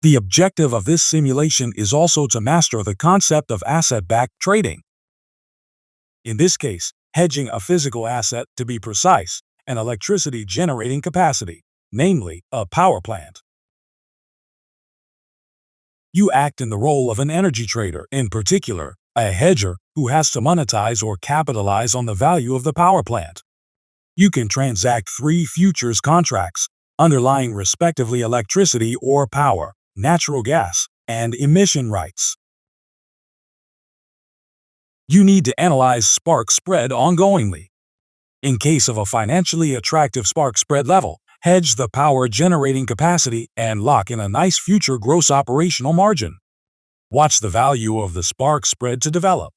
The objective of this simulation is also to master the concept of asset-backed trading. In this case, hedging a physical asset, to be precise, an electricity-generating capacity, namely a power plant. You act in the role of an energy trader, in particular, a hedger who has to monetize or capitalize on the value of the power plant. You can transact 3 futures contracts, underlying respectively electricity or power, natural gas, and emission rights. You need to analyze spark spread ongoingly. In case of a financially attractive spark spread level, hedge the power generating capacity and lock in a nice future gross operational margin. Watch the value of the spark spread to develop.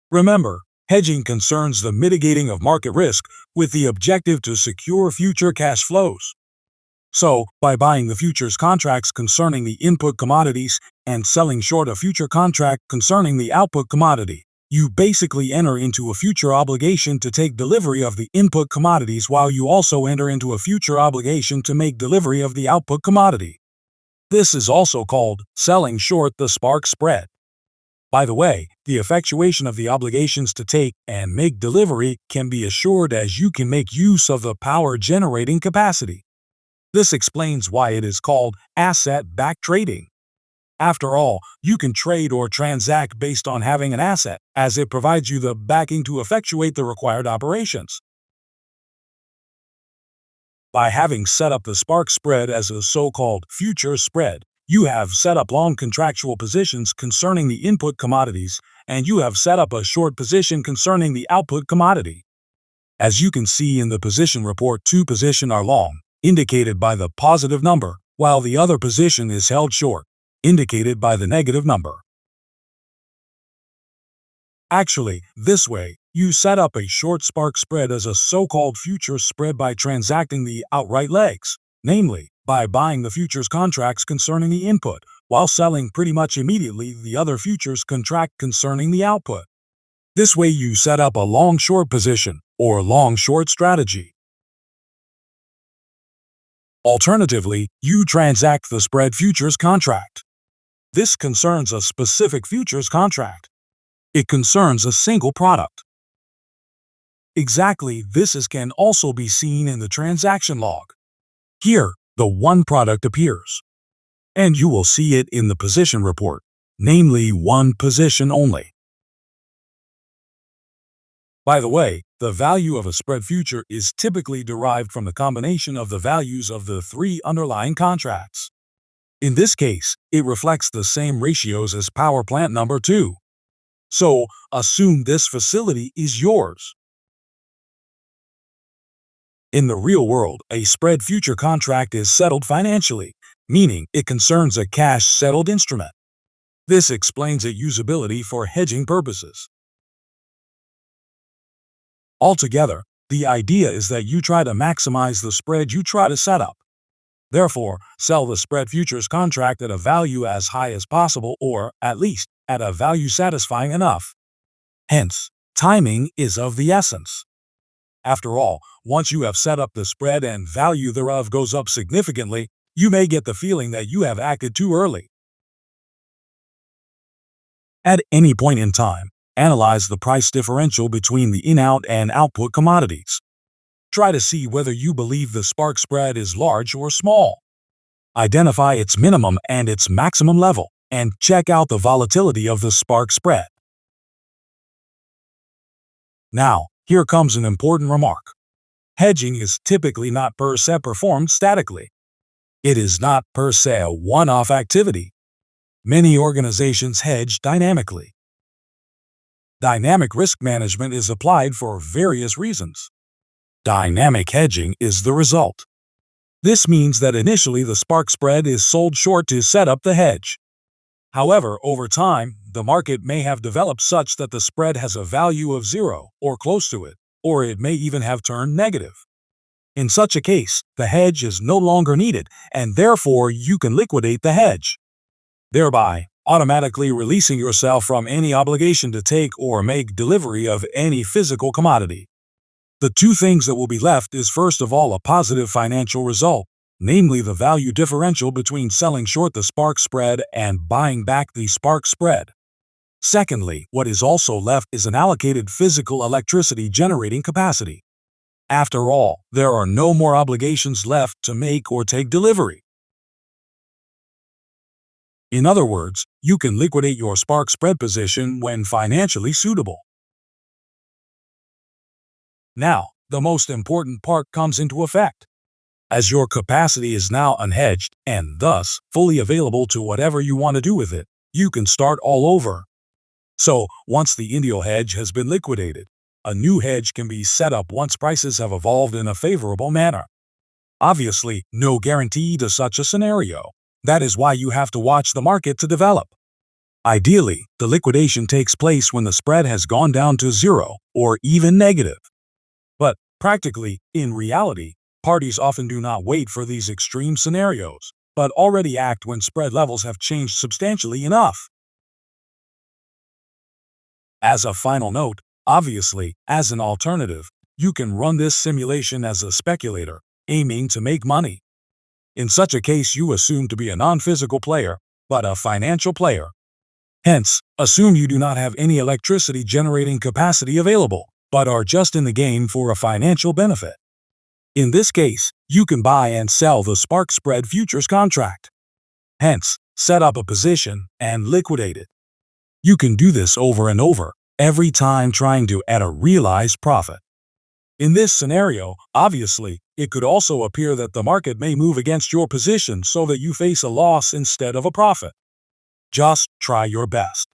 Remember, hedging concerns the mitigating of market risk with the objective to secure future cash flows. So, by buying the futures contracts concerning the input commodities and selling short a future contract concerning the output commodity, you basically enter into a future obligation to take delivery of the input commodities while you also enter into a future obligation to make delivery of the output commodity. This is also called selling short the spark spread. By the way, the effectuation of the obligations to take and make delivery can be assured as you can make use of the power generating capacity. This explains why it is called asset-backed trading. After all, you can trade or transact based on having an asset, as it provides you the backing to effectuate the required operations. By having set up the spark spread as a so-called future spread, you have set up long contractual positions concerning the input commodities, and you have set up a short position concerning the output commodity. As you can see in the position report, 2 positions are long, indicated by the positive number, while the other position is held short, indicated by the negative number. Actually, this way, you set up a short spark spread as a so-called future spread by transacting the outright legs, namely, by buying the futures contracts concerning the input, while selling pretty much immediately the other futures contract concerning the output. This way you set up a long-short position, or long-short strategy. Alternatively, you transact the spread futures contract. This concerns a specific futures contract. It concerns a single product. Exactly this can also be seen in the transaction log. Here, the one product appears. And you will see it in the position report, namely one position only. By the way, the value of a spread future is typically derived from the combination of the values of the 3 underlying contracts. In this case, it reflects the same ratios as power plant number 2. So, assume this facility is yours. In the real world, a spread future contract is settled financially, meaning it concerns a cash-settled instrument. This explains its usability for hedging purposes. Altogether, the idea is that you try to maximize the spread you try to set up. Therefore, sell the spread futures contract at a value as high as possible, or, at least, at a value satisfying enough. Hence, timing is of the essence. After all, once you have set up the spread and value thereof goes up significantly, you may get the feeling that you have acted too early. At any point in time, analyze the price differential between the in-out and output commodities. Try to see whether you believe the spark spread is large or small. Identify its minimum and its maximum level, and check out the volatility of the spark spread. Now, here comes an important remark. Hedging is typically not per se performed statically. It is not per se a one-off activity. Many organizations hedge dynamically. Dynamic risk management is applied for various reasons. Dynamic hedging is the result. This means that initially the spark spread is sold short to set up the hedge. However, over time, the market may have developed such that the spread has a value of 0 or close to it, or it may even have turned negative. In such a case, the hedge is no longer needed, and therefore you can liquidate the hedge, thereby automatically releasing yourself from any obligation to take or make delivery of any physical commodity. The 2 things that will be left is first of all a positive financial result, namely the value differential between selling short the spark spread and buying back the spark spread. Secondly, what is also left is an allocated physical electricity generating capacity. After all, there are no more obligations left to make or take delivery. In other words, you can liquidate your spark spread position when financially suitable. Now, the most important part comes into effect. As your capacity is now unhedged and thus fully available to whatever you want to do with it, you can start all over. So, once the Indio hedge has been liquidated, a new hedge can be set up once prices have evolved in a favorable manner. Obviously, no guarantee to such a scenario. That is why you have to watch the market to develop. Ideally, the liquidation takes place when the spread has gone down to zero or even negative. But practically, in reality, parties often do not wait for these extreme scenarios, but already act when spread levels have changed substantially enough. As a final note, obviously, as an alternative, you can run this simulation as a speculator, aiming to make money. In such a case, you assume to be a non-physical player, but a financial player. Hence, assume you do not have any electricity generating capacity available, but are just in the game for a financial benefit. In this case, you can buy and sell the spark spread futures contract. Hence, set up a position and liquidate it. You can do this over and over, every time trying to add a realized profit. In this scenario, obviously, it could also appear that the market may move against your position so that you face a loss instead of a profit. Just try your best.